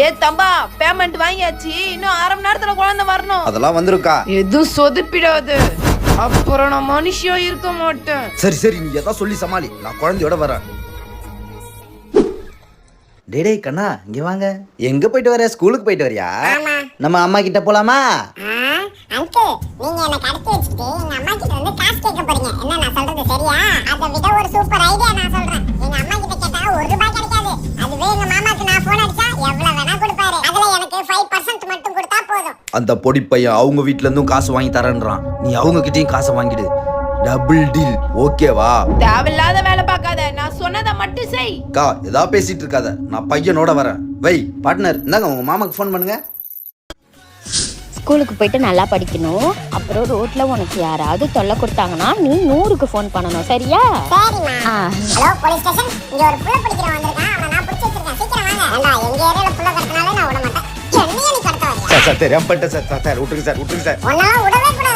ஏ Thamba payment வாங்கியாச்சு, இன்னும் 1/2 மணி நேரத்துல குழந்தை வரணும். அதெல்லாம் வந்துருக்கா. எதுவும் சொதுப்பிடாது, அப்புறம் நான் மனுஷியா இருக்க மாட்டேன். சரி சரி, நீ எதா சொல்லி சமாளி, நான் குழந்தையோட வரேன். டேடே கண்ணா, இங்க வாங்க. எங்க போயிட்டு வர? ஸ்கூலுக்கு போயிட்டு வரியா? நம்ம அம்மா கிட்ட போலாமா? அங்கிள், நீங்க என்ன கடத்தி வச்சிட்டு எங்க அம்மா கிட்ட வந்து காசு கேட்க போறீங்க. என்ன நான் சொல்றது சரியா? அதை விட ஒரு சூப்பர் ஐடியா நான் சொல்றேன். எங்க அம்மா கிட்ட கேட்டா ₹1 கிடைக்காது. அதுவே எங்க மாமாக்கு நான் போன் அடிச்சா எவ்வளவு வேணா கொடுப்பாரு. அதுல எனக்கு 5% மட்டும் கொடுத்தா போதும். அந்த பொடி பையன் அவங்க வீட்ல இருந்தும் காசு வாங்கி தரேன்றான். நீ அவங்க கிட்டயும் காசை வாங்கிடு. டபுள் டீல், ஓகேவா? தேவையில்லாத வேலை பார்க்காத, நான் சொன்னதை மட்டும் செய். கா ஏதா பேசிட்டு இருக்காத, நான் பையனோட வரேன். வை பார்ட்னர், இந்தாங்க உங்க மாமாக்கு ஃபோன் பண்ணுங்க. ஸ்கூலுக்கு போயிட்டு நல்லா படிக்கணும். அப்புறம் ரோட்ல உனக்கு யாராவது தொல்லை கொடுத்தாங்கன்னா நீ 100க்கு ஃபோன் பண்ணணும், சரியா? சரிம்மா. ஹலோ போலீஸ் ஸ்டேஷன், இங்க ஒரு புள்ள பிடிக்கிறவன் வந்திருக்கான். அவனை நான் பிடிச்சி வச்சிருக்கேன், சீக்கிரம் வாங்க. ஏண்டா, எங்க ஏரியால புள்ள கடத்தினாலே நான் விட மாட்டேன். என்னைய நீ கடத்த வரியா? சார் தெரியாம பண்ணிட்டேன் சார். சார் விட்டுருங்க சார், விட்டுருங்க சார். உன்னால விடவே கூடாது.